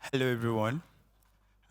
Hello, everyone.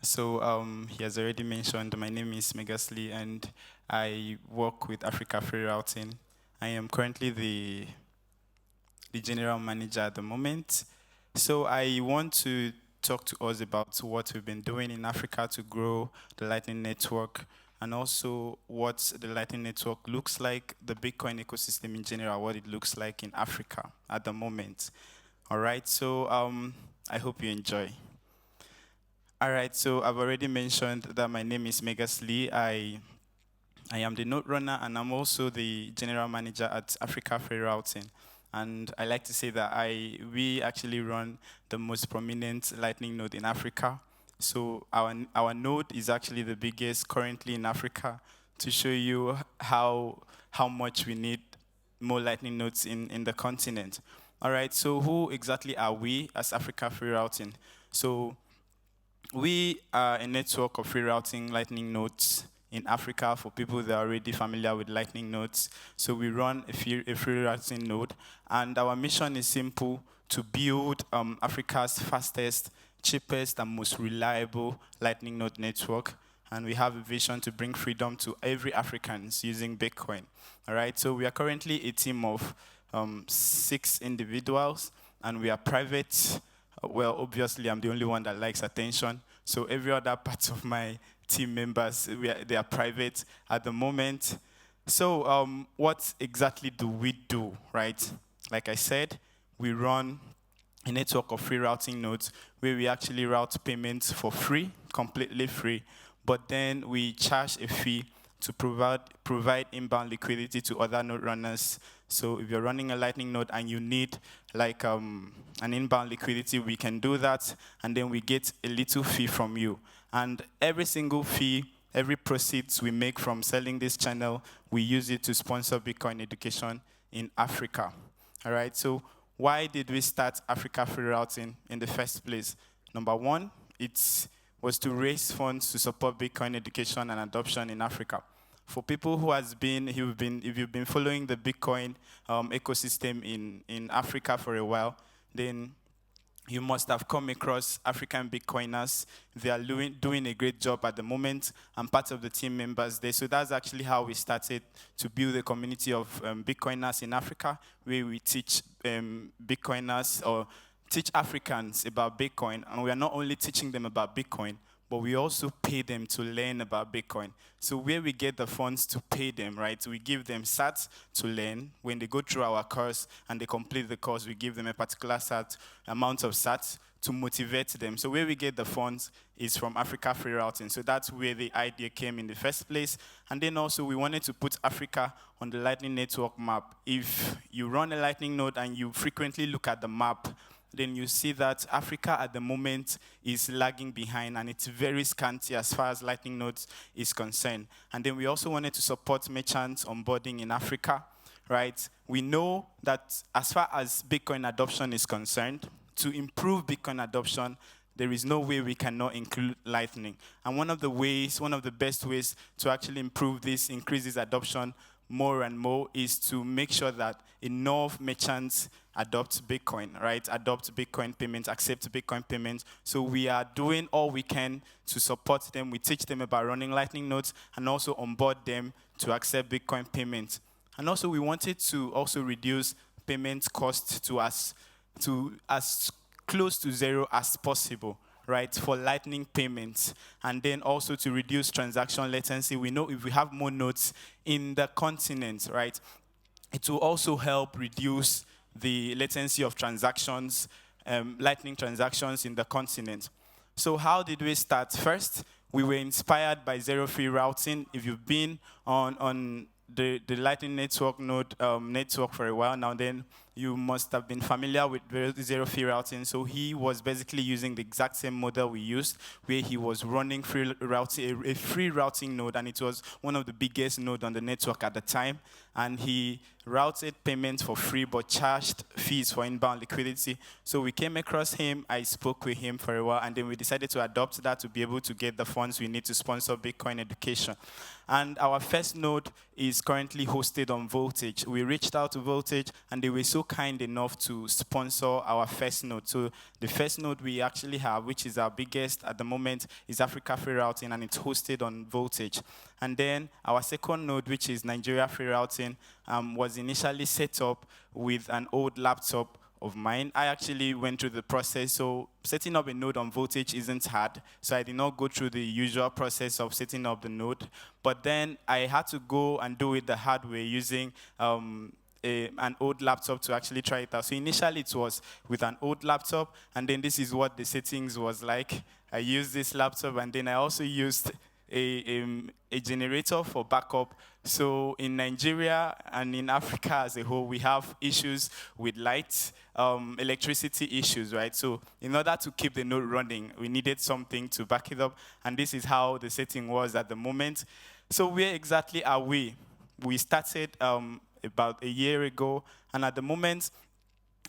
He has already mentioned my name is Megasley, and I work with Africa Free Routing. I am currently the general manager at the moment. So, I want to talk to us about what we've been doing in Africa to grow the Lightning Network, and also what the Lightning Network looks like, the Bitcoin ecosystem in general, what it looks like in Africa at the moment. All right, I hope you enjoy. All right, so I've already mentioned that my name is Megasley. I am the node runner and I'm also the general manager at Africa Free Routing. And I like to say that we actually run the most prominent Lightning node in Africa. So our node is actually the biggest currently in Africa to show you how much we need more Lightning nodes in the continent. All right, so who exactly are we as Africa Free Routing? So we are a network of free routing Lightning nodes in Africa for people that are already familiar with Lightning nodes. So we run a free routing node, and our mission is simple: to build Africa's fastest, cheapest, and most reliable Lightning node network. And we have a vision to bring freedom to every Africans using Bitcoin. All right. So we are currently a team of 6 individuals, and we are private. Well, obviously, I'm the only one that likes attention. So every other part of my team members, they are private at the moment. So what exactly do we do, right? Like I said, we run a network of free routing nodes where we actually route payments for free, completely free, but then we charge a fee to provide inbound liquidity to other node runners. So if you're running a Lightning node and you need like an inbound liquidity, we can do that, and then we get a little fee from you. And every single fee, every proceeds we make from selling this channel, we use it to sponsor Bitcoin education in Africa. All right, so why did we start Africa Free Routing in the first place? Number one, it was to raise funds to support Bitcoin education and adoption in Africa. For people if you've been following the Bitcoin ecosystem in Africa for a while, then you must have come across African Bitcoiners. They are doing a great job at the moment. I'm part of the team members there. So that's actually how we started to build a community of Bitcoiners in Africa, where we teach Bitcoiners or teach Africans about Bitcoin. And we are not only teaching them about Bitcoin, but we also pay them to learn about Bitcoin. So where we get the funds to pay them, right? We give them sats to learn. When they go through our course and they complete the course, we give them a particular amount of sats to motivate them. So where we get the funds is from Africa Free Routing. So that's where the idea came in the first place. And then also we wanted to put Africa on the Lightning Network map. If you run a Lightning node and you frequently look at the map, then you see that Africa at the moment is lagging behind, and it's very scanty as far as Lightning nodes is concerned. And then we also wanted to support merchants onboarding in Africa, right? We know that as far as Bitcoin adoption is concerned, to improve Bitcoin adoption, there is no way we cannot include Lightning. And one of the best ways to actually improve this, increase this adoption more and more, is to make sure that enough merchants adopt Bitcoin, right? Adopt Bitcoin payments, accept Bitcoin payments. So we are doing all we can to support them. We teach them about running Lightning nodes and also onboard them to accept Bitcoin payments. And also we wanted to also reduce payment costs to as close to zero as possible, right, for Lightning payments, and then also to reduce transaction latency. We know if we have more nodes in the continent, right, it will also help reduce the latency of transactions, Lightning transactions in the continent. So how did we start? First, we were inspired by zero fee routing. If you've been on the Lightning Network node network for a while now, then you must have been familiar with zero fee routing. So he was basically using the exact same model we used, where he was running a free routing node, and it was one of the biggest node on the network at the time. And he routed payments for free, but charged fees for inbound liquidity. So we came across him, I spoke with him for a while, and then we decided to adopt that to be able to get the funds we need to sponsor Bitcoin education. And our first node is currently hosted on Voltage. We reached out to Voltage, and they were so so kind enough to sponsor our first node. So the first node we actually have, which is our biggest at the moment, is Africa Free Routing, and it's hosted on Voltage. And then our second node, which is Nigeria Free Routing, was initially set up with an old laptop of mine. I actually went through the process. So setting up a node on Voltage isn't hard. So I did not go through the usual process of setting up the node. But then I had to go and do it the hard way using an old laptop to actually try it out. So initially it was with an old laptop, and then this is what the settings was like. I used this laptop, and then I also used a generator for backup. So in Nigeria and in Africa as a whole, we have issues with light, electricity issues, right? So in order to keep the node running, we needed something to back it up, and this is how the setting was at the moment. So where exactly are we? We started about a year ago, and at the moment,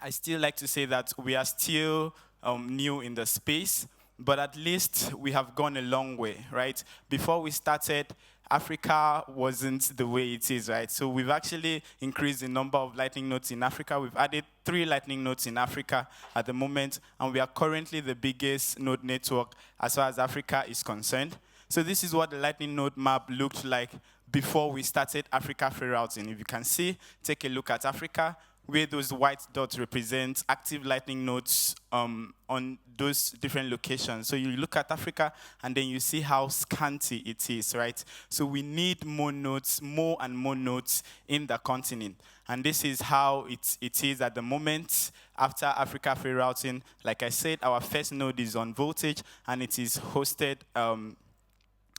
I still like to say that we are still new in the space, but at least we have gone a long way, right? Before we started, Africa wasn't the way it is, right? So we've actually increased the number of Lightning nodes in Africa. We've added 3 Lightning nodes in Africa at the moment, and we are currently the biggest node network as far as Africa is concerned. So this is what the Lightning node map looked like before we started Africa Free Routing. If you can see, take a look at Africa, where those white dots represent active Lightning nodes on those different locations. So you look at Africa, and then you see how scanty it is, right? So we need more nodes, more and more nodes in the continent. And this is how it is at the moment after Africa Free Routing. Like I said, our first node is on Voltage, and it is hosted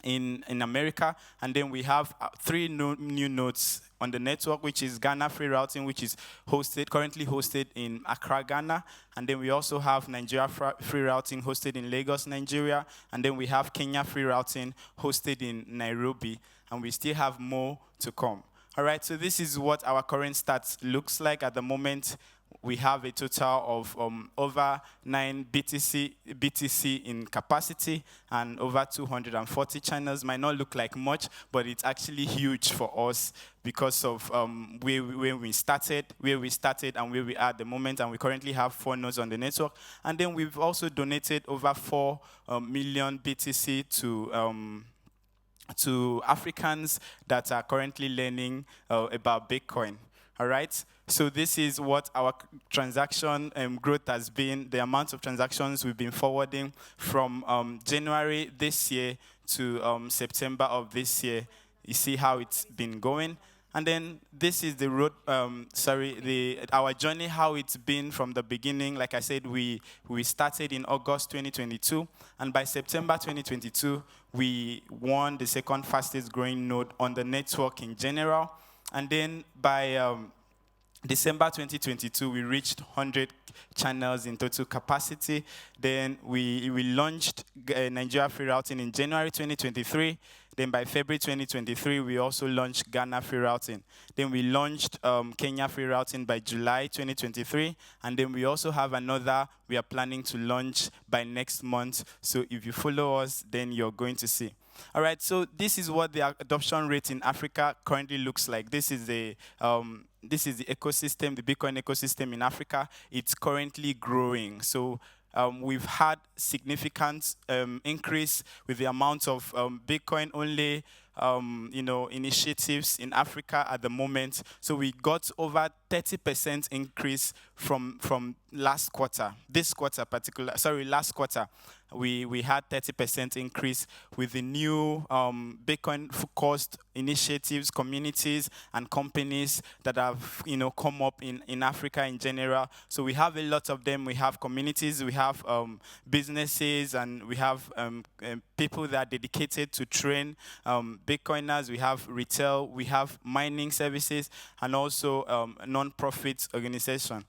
in America, and then we have 3 new nodes on the network, which is Ghana Free Routing, which is currently hosted in Accra, Ghana, and then we also have Nigeria Free Routing hosted in Lagos, Nigeria, and then we have Kenya Free Routing hosted in Nairobi, and we still have more to come. All right, so this is what our current stats looks like at the moment. We have a total of over 9 BTC in capacity and over 240 channels. Might not look like much, but it's actually huge for us because of where we started, and where we are at the moment. And we currently have 4 nodes on the network. And then we've also donated over 4 million BTC to Africans that are currently learning about Bitcoin. All right, so this is what our transaction growth has been, the amount of transactions we've been forwarding from January this year to September of this year. You see how it's been going. And then this is the road, our journey, how it's been from the beginning. Like I said, we started in August 2022, and by September 2022, we won the second fastest growing node on the network in general. And then by December 2022, we reached 100 channels in total capacity. Then we launched Nigeria Free Routing in January 2023. Then by February 2023, we also launched Ghana Free Routing. Then we launched Kenya Free Routing by July 2023. And then we also have another we are planning to launch by next month. So if you follow us, then you're going to see. All right, so this is what the adoption rate in Africa currently looks like. This is the ecosystem, the Bitcoin ecosystem in Africa. It's currently growing. So we've had significant increase with the amount of Bitcoin only initiatives in Africa at the moment. So we got over 30% increase from last quarter. Last quarter. We had 30% increase with the new Bitcoin-focused initiatives, communities, and companies that have come up in Africa in general. So we have a lot of them. We have communities, we have businesses, and we have people that are dedicated to train Bitcoiners. We have retail, we have mining services, and also non-profit organization.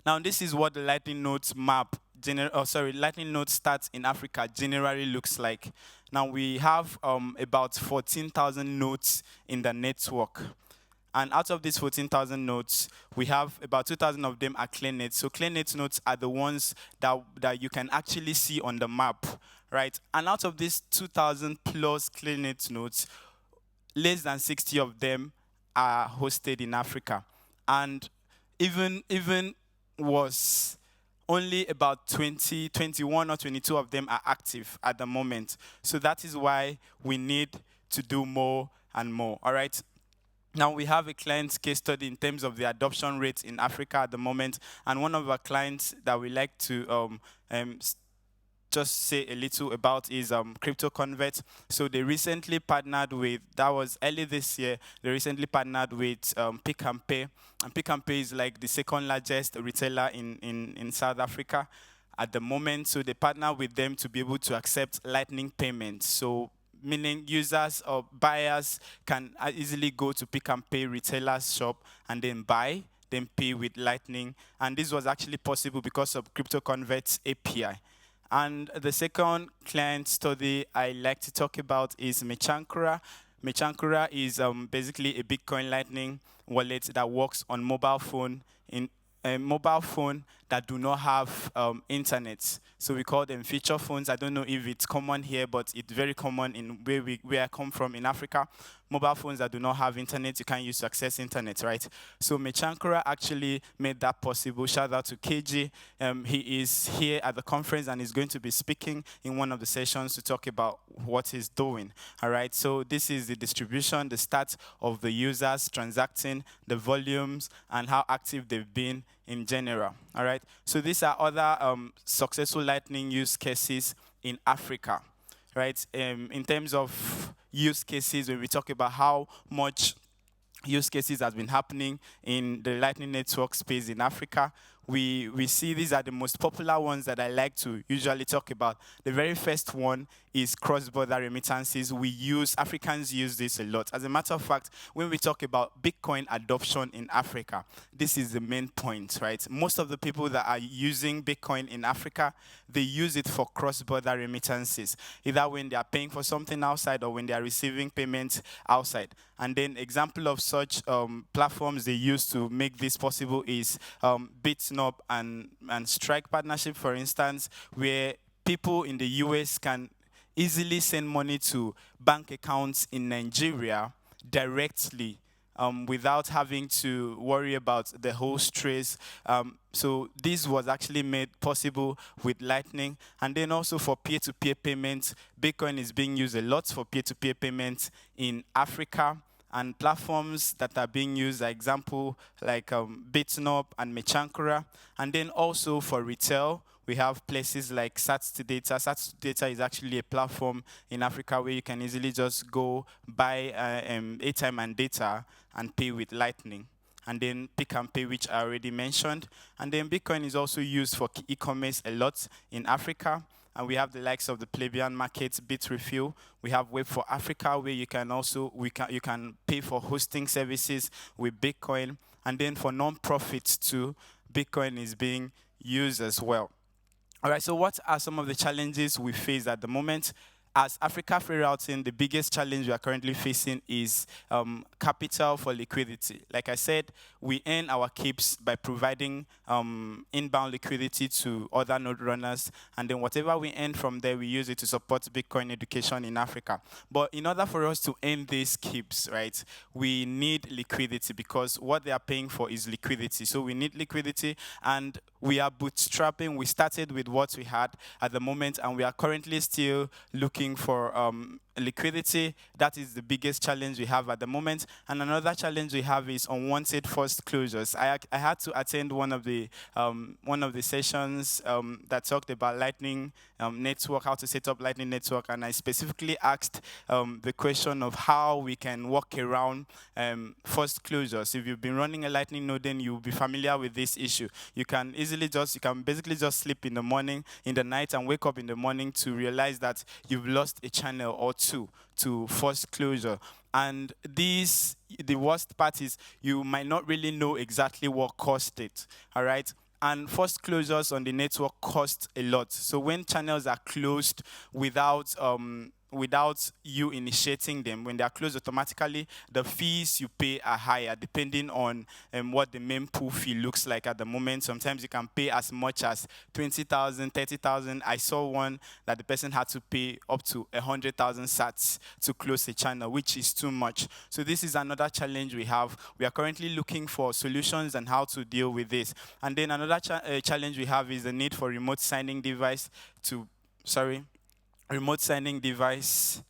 Now, this is what the Lightning Nodes map, Lightning Node stats in Africa generally looks like. Now, we have about 14,000 nodes in the network. And out of these 14,000 nodes, we have about 2,000 of them are ClearNet. So ClearNet nodes are the ones that you can actually see on the map, right? And out of these 2,000 plus ClearNet nodes, less than 60 of them are hosted in Africa. And even was only about 20, 21 or 22 of them are active at the moment. So that is why we need to do more and more. All right. Now we have a client case study in terms of the adoption rate in Africa at the moment, and one of our clients that we like to um, just say a little about is Crypto Convert. So they recently partnered with, that was early this year, they recently partnered with Pick and Pay. And Pick and Pay is like the second largest retailer in South Africa at the moment. So they partner with them to be able to accept lightning payments. So meaning users or buyers can easily go to Pick and Pay retailer's shop and then buy, then pay with lightning. And this was actually possible because of Crypto Convert's API. And the second client study I like to talk about is Mechankura. Mechankura is basically a Bitcoin Lightning wallet that works on mobile phone in a mobile phone that do not have internet. So we call them feature phones. I don't know if it's common here, but it's very common in where I come from in Africa. Mobile phones that do not have internet, you can use to access internet, right? So Mechankura actually made that possible. Shout out to KG. He is here at the conference and is going to be speaking in one of the sessions to talk about what he's doing, all right? So this is the distribution, the stats of the users transacting, the volumes, and how active they've been in general, all right? So these are other successful Lightning use cases in Africa, right? In terms of use cases, when we talk about how much use cases has been happening in the Lightning Network space in Africa, we see these are the most popular ones that I like to usually talk about. The very first one is cross-border remittances. Africans use this a lot. As a matter of fact, when we talk about Bitcoin adoption in Africa, this is the main point, right? Most of the people that are using Bitcoin in Africa, they use it for cross-border remittances, either when they are paying for something outside or when they are receiving payments outside. And then example of such platforms they use to make this possible is BitSnob and Strike partnership, for instance, where people in the US can easily send money to bank accounts in Nigeria directly without having to worry about the whole stress. So this was actually made possible with Lightning. And then also for peer-to-peer payments, Bitcoin is being used a lot for peer-to-peer payments in Africa. And platforms that are being used, for example, like BitSnob and Mechankura. And then also for retail, we have places like Sats2Data. Sats2Data is actually a platform in Africa where you can easily just go buy airtime and data and pay with Lightning. And then Pick and Pay, which I already mentioned. And then Bitcoin is also used for e-commerce a lot in Africa. And we have the likes of the plebeian markets, Bitrefill. We have Web for Africa, where you can pay for hosting services with Bitcoin. And then for non-profits too, Bitcoin is being used as well. All right, so what are some of the challenges we face at the moment? As Africa Free Routing, the biggest challenge we are currently facing is capital for liquidity. Like I said, we earn our keeps by providing inbound liquidity to other node runners, and then whatever we earn from there, we use it to support Bitcoin education in Africa. But in order for us to earn these keeps, right, we need liquidity because what they are paying for is liquidity. So we need liquidity, and we are bootstrapping. We started with what we had at the moment, and we are currently still looking for liquidity. That is the biggest challenge we have at the moment. And another challenge we have is unwanted forced closures. I had to attend one of the sessions that talked about Lightning Network, how to set up Lightning Network, and I specifically asked the question of how we can work around forced closures. If you've been running a Lightning node, then you'll be familiar with this issue. You can basically just sleep in the morning, in the night, and wake up in the morning to realize that you've lost a channel or two to forced closure. And the worst part is you might not really know exactly what caused it, all right? And forced closures on the network cost a lot. So when channels are closed without without you initiating them. When they are closed automatically, the fees you pay are higher depending on what the main pool fee looks like at the moment. Sometimes you can pay as much as 20,000, 30,000. I saw one that the person had to pay up to 100,000 sats to close the channel, which is too much. So this is another challenge we have. We are currently looking for solutions and how to deal with this. And then another challenge we have is the need for remote signing device remote signing device.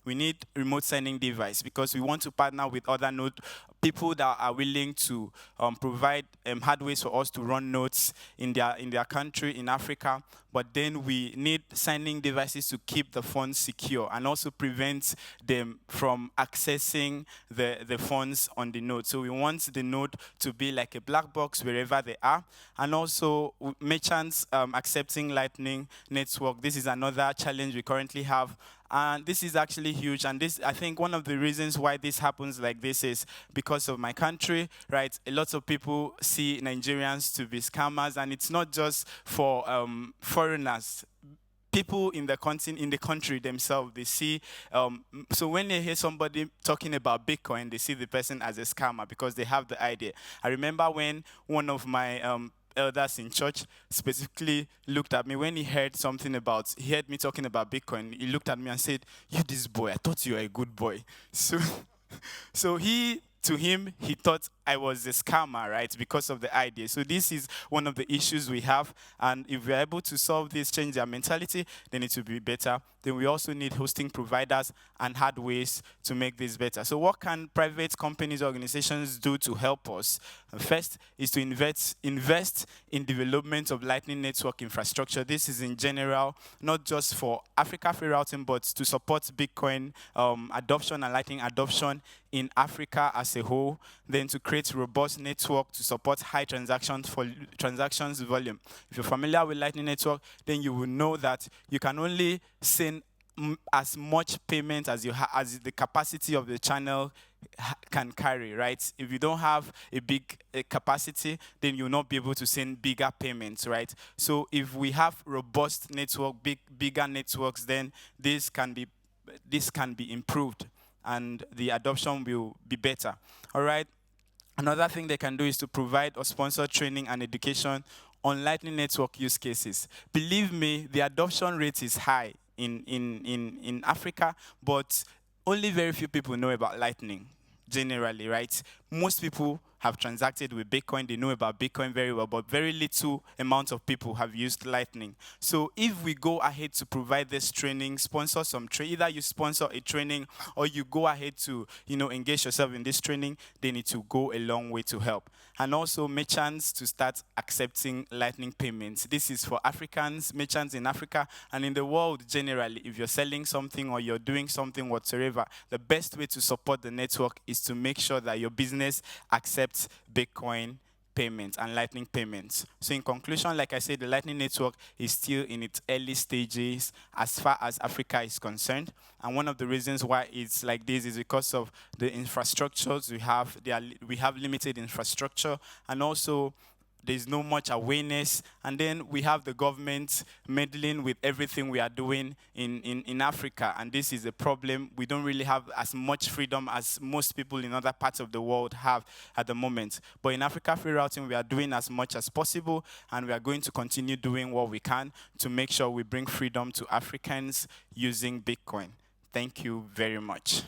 We need remote signing device because we want to partner with other node people that are willing to provide hardware for us to run nodes in their country in Africa. But then we need signing devices to keep the funds secure and also prevent them from accessing the funds on the node. So we want the node to be like a black box wherever they are. And also merchants accepting Lightning Network. This is another challenge we currently have. And this is actually huge. And this, I think one of the reasons why this happens like this is because of my country, right? A lot of people see Nigerians to be scammers, and it's not just for foreigners. People in the country themselves, they see, so when they hear somebody talking about Bitcoin, they see the person as a scammer because they have the idea. I remember when one of my elders in church specifically looked at me when he heard he heard me talking about Bitcoin. He looked at me and said, "You this boy, I thought you were a good boy." So to him, he thought I was a scammer, right, because of the idea. So this is one of the issues we have. And if we're able to solve this, change their mentality, then it will be better. Then we also need hosting providers and hard ways to make this better. So what can private companies, organizations do to help us? First is to invest in development of Lightning Network infrastructure. This is in general, not just for Africa free routing, but to support Bitcoin adoption and Lightning adoption in Africa as a whole. Then to create robust network to support high transactions volume. If you're familiar with Lightning Network, then you will know that you can only send as much payment as as the capacity of the channel can carry, right? If you don't have a big capacity, then you'll not be able to send bigger payments, right? So if we have robust network, bigger networks, then this can be improved and the adoption will be better. All right. Another thing they can do is to provide or sponsor training and education on Lightning Network use cases. Believe me, the adoption rate is high in Africa, but only very few people know about Lightning generally, right? Most people have transacted with Bitcoin. They know about Bitcoin very well, but very little amount of people have used Lightning. So if we go ahead to provide this training, sponsor some either you sponsor a training or you go ahead to, engage yourself in this training, then it will go a long way to help. And also merchants to start accepting Lightning payments. This is for Africans, merchants in Africa and in the world generally. If you're selling something or you're doing something whatsoever, the best way to support the network is to make sure that your business accepts Bitcoin payments and Lightning payments. So in conclusion, like I said, the Lightning Network is still in its early stages as far as Africa is concerned. And one of the reasons why it's like this is because of the infrastructures we have. We have limited infrastructure, and also there's no much awareness. And then we have the government meddling with everything we are doing in Africa. And this is a problem. We don't really have as much freedom as most people in other parts of the world have at the moment. But in Africa Free Routing, we are doing as much as possible. And we are going to continue doing what we can to make sure we bring freedom to Africans using Bitcoin. Thank you very much.